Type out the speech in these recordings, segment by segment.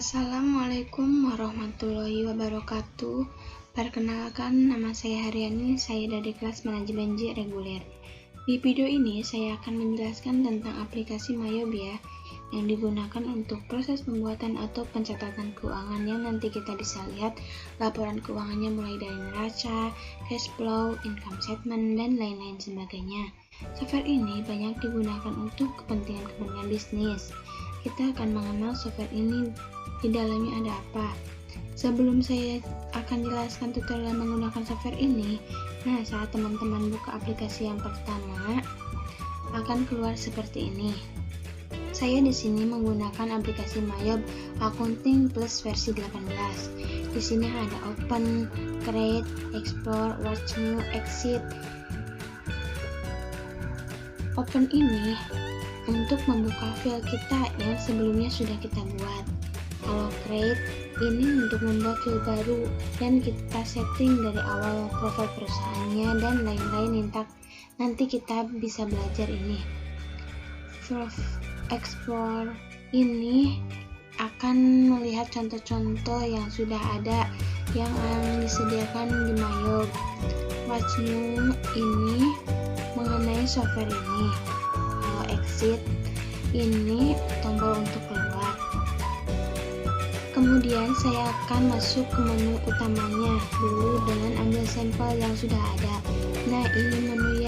Assalamualaikum warahmatullahi wabarakatuh. Perkenalkan, nama saya Haryani, saya dari kelas manajemen J reguler. Di video ini saya akan menjelaskan tentang aplikasi Mayob ya, yang digunakan untuk proses pembuatan atau pencatatan keuangan yang nanti kita bisa lihat laporan keuangannya mulai dari neraca, cash flow, income statement, dan lain-lain sebagainya. Software ini banyak digunakan untuk kepentingan bisnis. Kita akan mengenal software ini, di dalamnya ada apa. Sebelum saya akan jelaskan tutorial menggunakan software ini, saat teman-teman buka aplikasi yang pertama, akan keluar seperti ini. Saya di sini menggunakan aplikasi Mayob Accounting Plus versi 18. Di sini ada Open, Create, Explore, Watch New, Exit. Open ini untuk membuka file kita yang sebelumnya sudah kita buat. Kalau Create ini untuk membuat file baru dan kita setting dari awal profil perusahaannya dan lain-lain. Nanti kita bisa belajar ini. Explore ini akan melihat contoh-contoh yang sudah ada yang disediakan di Mayob. Watch New ini mengenai software ini. Kalau Exit ini tombol untuk keluar. Kemudian saya akan masuk ke menu utamanya dulu dengan ambil sampel yang sudah ada. Ini menu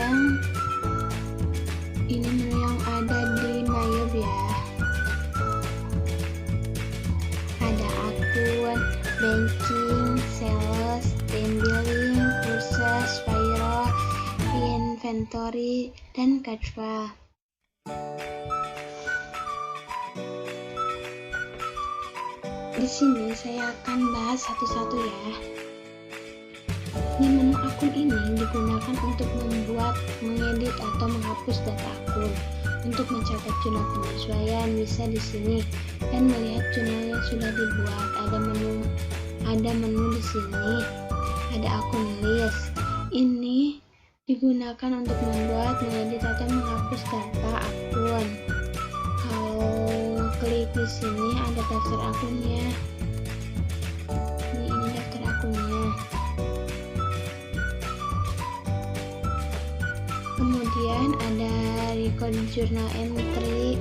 yang ada di Mayob ya. Ada akun, banking, sales, team billing, purchase, payroll, inventory, dan cash flow. Di sini saya akan bahas satu-satu ya. Di menu akun ini digunakan untuk membuat, mengedit atau menghapus data akun. Untuk mencatat jurnal penyesuaian bisa di sini dan melihat jurnal yang sudah dibuat. Ada menu di sini. Ada akun list. Ini digunakan untuk membuat, mengedit atau menghapus data akun. Kalau klik di sini ada daftar akunnya. Ini daftar akunnya. Kemudian ada record journal entry.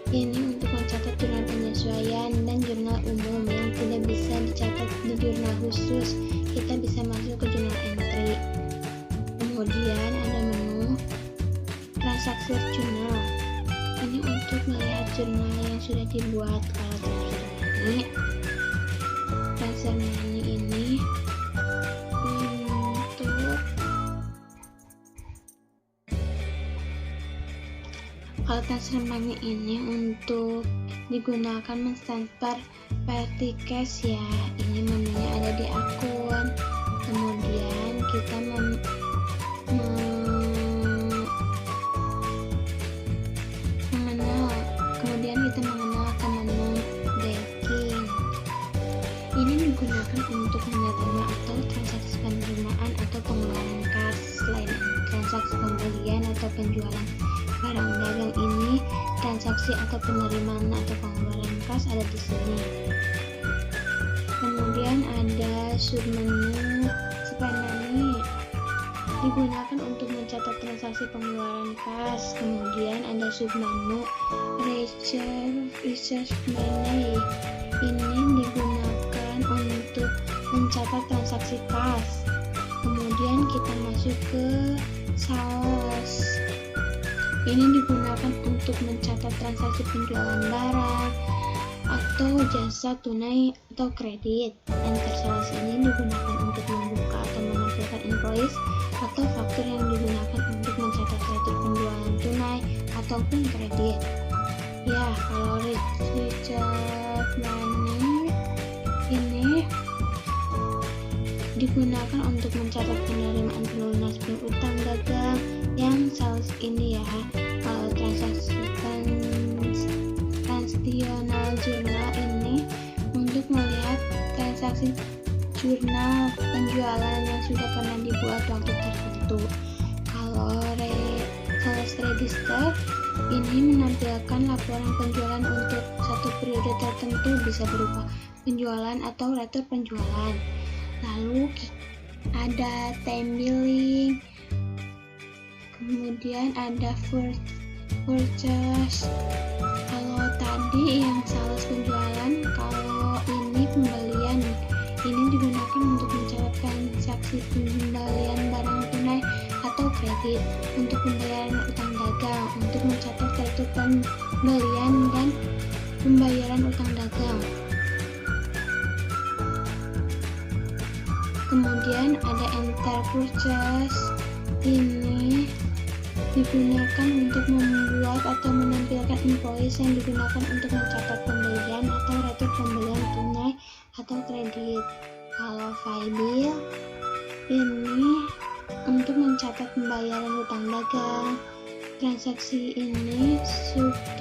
Ini untuk mencatat jurnal penyesuaian dan jurnal umum yang tidak bisa dicatat di jurnal khusus. Kita bisa masuk ke jurnal entry. Kemudian ada menu transaksi jurnal. Ini untuk melihat jurnal yang sudah dibuat. Kalau transfer money ini untuk digunakan mentransfer petty cash ya. Ini menunya ada di akun. Kemudian kita mengenal ke menu banking. Ini digunakan untuk menerima atau transaksi penerimaan atau pengeluaran kas. Selain transaksi pembelian atau penjualan barang dagang ini, transaksi atau penerimaan atau pengeluaran kas ada di sini. Kemudian ada submenu spend money, digunakan untuk mencatat transaksi pengeluaran kas. Kemudian ada submenu reserve money, ini digunakan untuk mencatat transaksi kas. Kemudian kita masuk ke sales. Ini digunakan untuk mencatat transaksi penjualan barang atau jasa tunai atau kredit. Enter sales ini digunakan untuk membuka atau menampilkan invoice atau faktur yang digunakan untuk mencatat retur penjualan tunai ataupun kredit. Ya, kalau reserve money ini digunakan untuk mencatat penerimaan pelunas piutang dagang yang sales ini ya. Kalau transaksional jurnal ini untuk melihat transaksi jurnal penjualan yang sudah pernah dibuat waktu tertentu. Kalau sales register Ini menampilkan laporan penjualan untuk satu periode tertentu, bisa berupa penjualan atau retur penjualan. Lalu ada time billing, kemudian ada purchase. Kalau tadi yang sales penjualan, kalau ini pembelian. Ini digunakan untuk mencatat transaksi pembelian barang tunai atau kredit, untuk pembayaran utang dagang, untuk mencatat retur pembelian dan pembayaran utang dagang. Kemudian ada enter purchase. Ini digunakan untuk membuat atau menampilkan invoice yang digunakan untuk mencatat pembelian atau retur pembelian tunai atau kredit. Kalau file bill ini untuk mencatat pembayaran utang dagang. Transaksi ini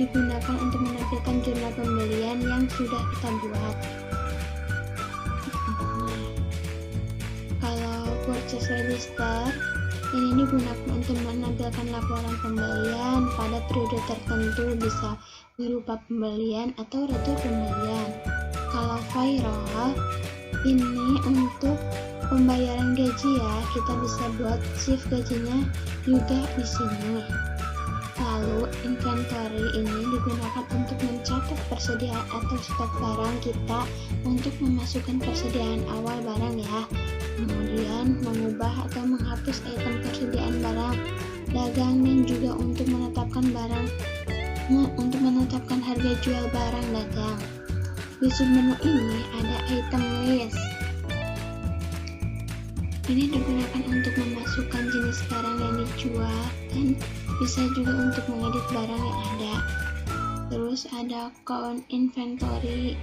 digunakan untuk menampilkan jurnal pembelian yang sudah kita buat. Kalau purchase register ini digunakan untuk menampilkan laporan pembelian pada periode tertentu, bisa berupa pembelian atau retur pembelian. Kalau payroll ini untuk pembayaran gaji ya, kita bisa buat shift gajinya juga di sini. Lalu inventory ini digunakan untuk mencatat persediaan atau stok barang kita untuk memasukkan persediaan awal barang ya. Kemudian mengubah atau menghapus item persediaan barang dagang dan juga untuk menetapkan harga jual barang dagang. Di submenu ini ada item list. Ini digunakan untuk memasukkan jenis barang yang dijual dan bisa juga untuk mengedit barang yang ada. Terus ada count inventory.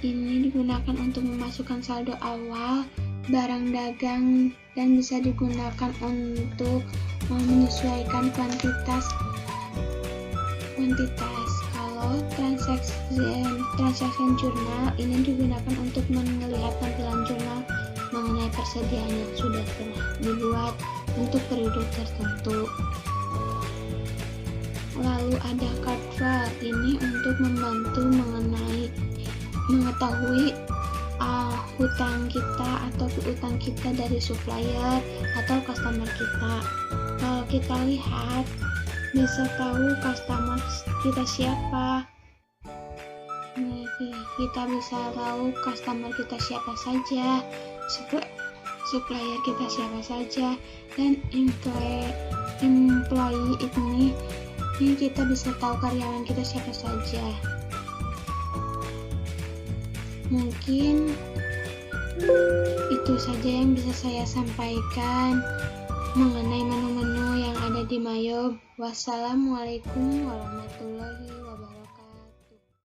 Ini digunakan untuk memasukkan saldo awal barang dagang dan bisa digunakan untuk menyesuaikan kuantitas. Kalau transaction journal ini digunakan untuk melihat tampilan jurnal mengenai persediaan yang sudah pernah dibuat untuk periode tertentu. Lalu ada card file, ini untuk membantu mengetahui hutang kita atau piutang kita dari supplier atau customer kita. Kalau kita lihat, bisa tahu customer kita siapa. Nih, kita bisa tahu customer kita siapa saja, supplier kita siapa saja, dan employee ini kita bisa tahu karyawan kita siapa saja. Mungkin itu saja yang bisa saya sampaikan mengenai menu-menu yang ada di Mayob. Wassalamualaikum warahmatullahi wabarakatuh.